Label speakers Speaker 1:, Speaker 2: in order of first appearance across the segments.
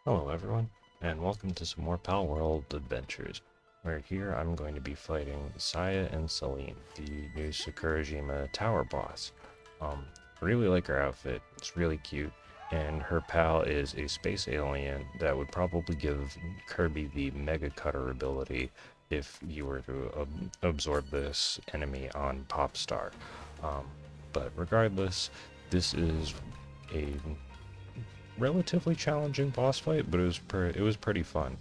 Speaker 1: Hello everyone, and welcome to some more Pal World adventures, where here I'm going to be fighting Saya and Selyne, the new Sakurajima tower boss. Really like her outfit, it's really cute, and her pal is a space alien that would probably give Kirby the Mega Cutter ability if you were to absorb this enemy on Popstar. Um, but regardless, this is a relatively challenging boss fight, but it was pretty fun.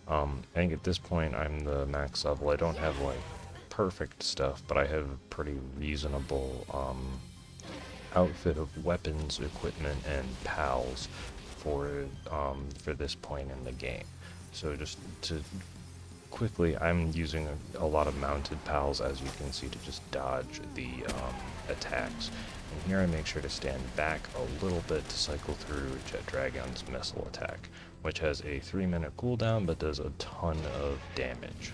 Speaker 1: I think at this point I'm the max level. I don't have like perfect stuff, but I have a pretty reasonable outfit of weapons, equipment, and pals for this point in the game. So just to quickly, I'm using a lot of mounted pals, as you can see, to just dodge the attacks. And here I make sure to stand back a little bit to cycle through Jet Dragon's missile attack, which has a 3-minute cooldown but does a ton of damage.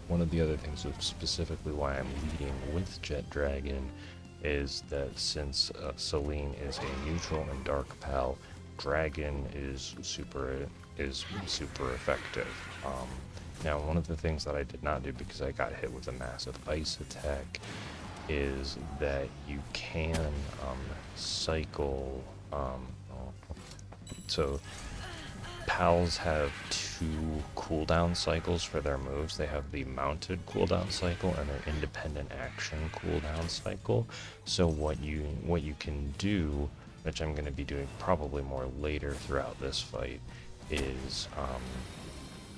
Speaker 1: One of the other things of specifically why I'm leading with Jet Dragon is that since Selyne is a neutral and dark pal, Dragon is super effective. Now, one of the things that I did not do because I got hit with a massive ice attack is that you can cycle. So pals have 2 cooldown cycles for their moves. They have the mounted cooldown cycle and their independent action cooldown cycle. So what you can do, which I'm going to be doing probably more later throughout this fight, is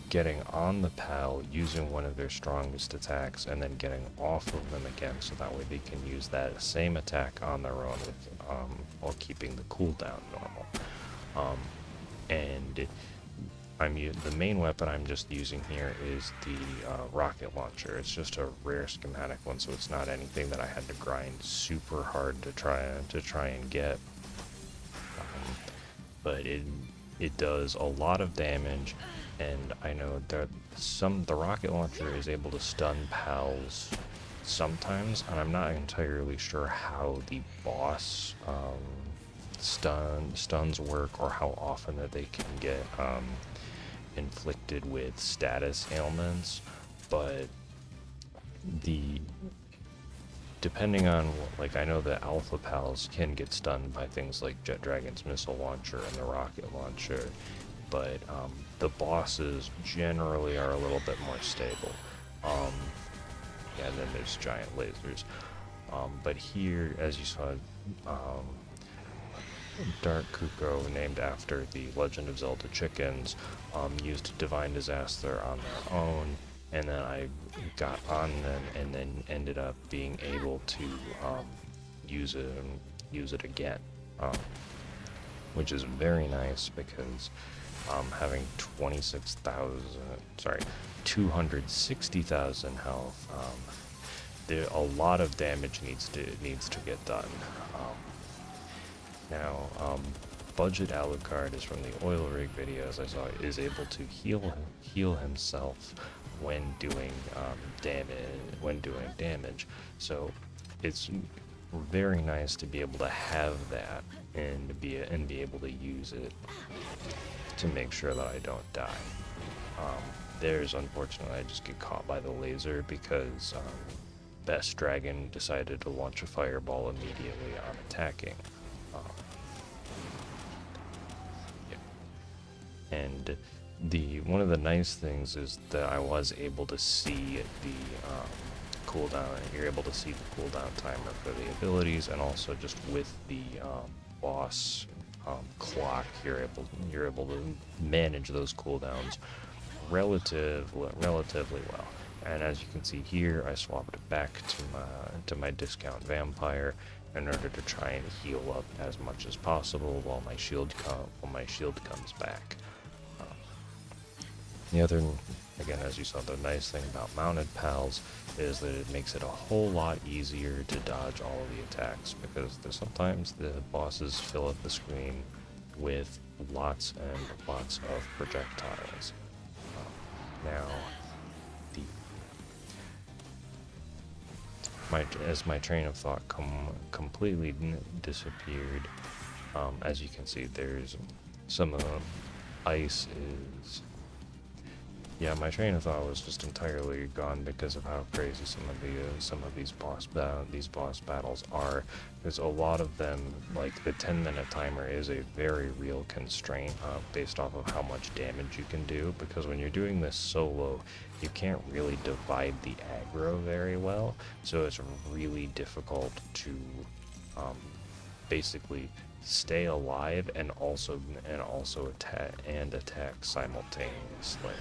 Speaker 1: getting on the pal using one of their strongest attacks and then getting off of them again, so that way they can use that same attack on their own with, while keeping the cooldown normal. And the main weapon I'm just using here is the rocket launcher. It's just a rare schematic one, so it's not anything that I had to grind super hard to try and get. But it does a lot of damage, and I know that the rocket launcher is able to stun pals sometimes, and I'm not entirely sure how the boss stuns work, or how often that they can get inflicted with status ailments, but depending on like, I know that alpha pals can get stunned by things like Jet Dragon's missile launcher and the rocket launcher, but the bosses generally are a little bit more stable. Yeah, and then there's giant lasers. But here, as you saw, Dark Kuko, named after the Legend of Zelda chickens, used Divine Disaster on their own, and then I got on them and then ended up being able to use it again, which is very nice because having 260,000 health, a lot of damage needs to get done. Now, Budget Alucard is from the Oil Rig videos I saw, is able to heal himself when doing damage. So it's very nice to be able to have that and be able to use it to make sure that I don't die. There's unfortunately I just get caught by the laser because Best Dragon decided to launch a fireball immediately on attacking. And one of the nice things is that I was able to see the cooldown. You're able to see the cooldown timer for the abilities, and also just with the boss clock, you're able to manage those cooldowns relatively well. And as you can see here, I swapped it back to my discount vampire in order to try and heal up as much as possible while my shield comes back. The other, again, as you saw, the nice thing about mounted pals is that it makes it a whole lot easier to dodge all of the attacks, because sometimes the bosses fill up the screen with lots and lots of projectiles. Now, as my train of thought completely disappeared, as you can see, there's some of the ice is... Yeah, my train of thought was just entirely gone because of how crazy some of these boss battles are. There's a lot of them, like the 10-minute timer is a very real constraint based off of how much damage you can do, because when you're doing this solo, you can't really divide the aggro very well, so it's really difficult to basically stay alive and also attack simultaneously.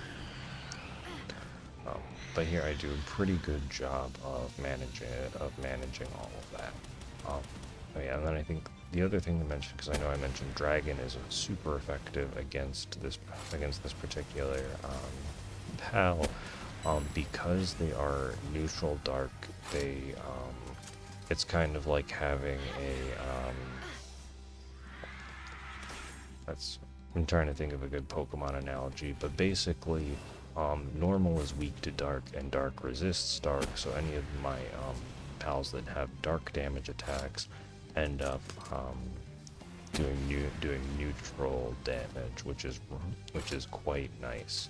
Speaker 1: But here I do a pretty good job of managing all of that. Oh yeah, and then I think the other thing to mention, because I know I mentioned Dragon is super effective against this particular PAL, because they are neutral dark. It's kind of like having a I'm trying to think of a good Pokemon analogy, but basically, normal is weak to dark, and dark resists dark, so any of my pals that have dark damage attacks end up doing neutral damage, which is quite nice.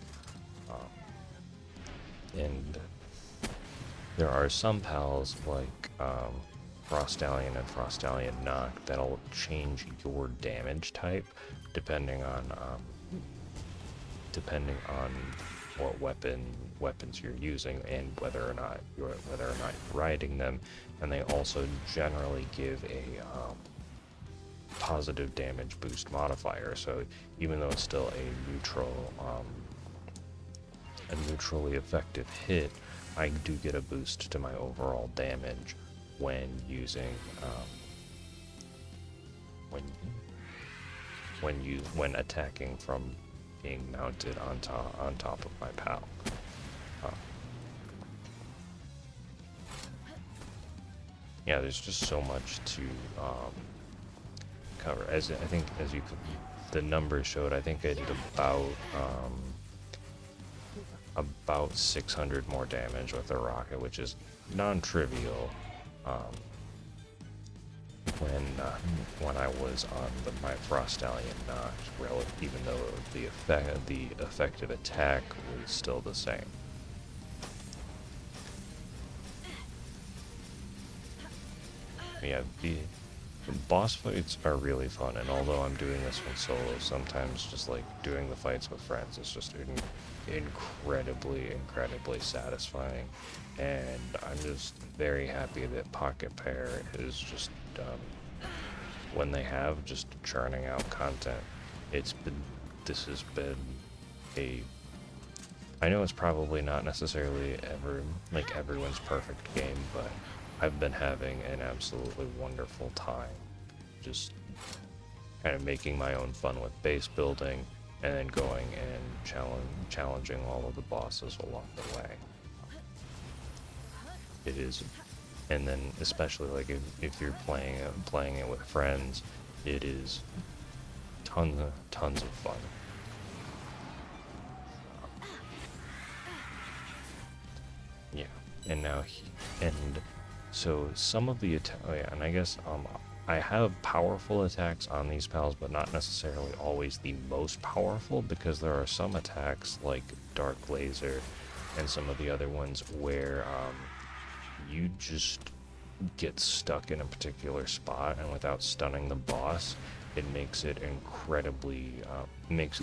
Speaker 1: And there are some pals like Frostallion and Frostallion Knock that'll change your damage type depending on what weapons you're using and whether or not you're riding them, and they also generally give a positive damage boost modifier. So even though it's still a neutrally effective hit, I do get a boost to my overall damage when using when attacking from being mounted on top of my pal. Yeah, there's just so much to cover. As I think, the numbers showed, I think I did about 600 more damage with a rocket, which is non-trivial. When I was on my Frostallion Notch, even though the effective attack was still the same. Yeah, the boss fights are really fun, and although I'm doing this one solo, sometimes just like doing the fights with friends is just incredibly satisfying, and I'm just very happy that Pocket Pair is just when they have just churning out content. This has been I know it's probably not necessarily everyone's perfect game, but I've been having an absolutely wonderful time just kind of making my own fun with base building and then going and challenging all of the bosses along the way. It is, and then especially like if you're playing it with friends, it is tons of fun. Yeah, so some of the and I guess I have powerful attacks on these pals, but not necessarily always the most powerful, because there are some attacks like Dark Laser and some of the other ones where you just get stuck in a particular spot, and without stunning the boss, it makes it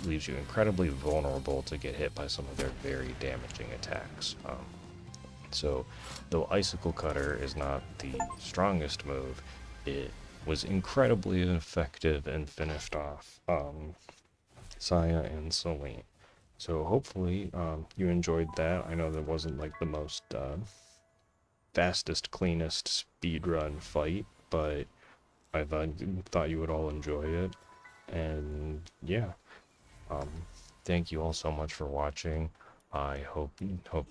Speaker 1: leaves you incredibly vulnerable to get hit by some of their very damaging attacks. So though Icicle Cutter is not the strongest move, it was incredibly effective and finished off Saya and Selyne. So hopefully you enjoyed that. I know that wasn't like the most fastest, cleanest speedrun fight, but I thought you would all enjoy it. And yeah, thank you all so much for watching. I hope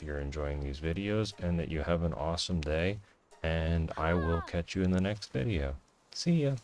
Speaker 1: you're enjoying these videos and that you have an awesome day, and I will catch you in the next video. See ya!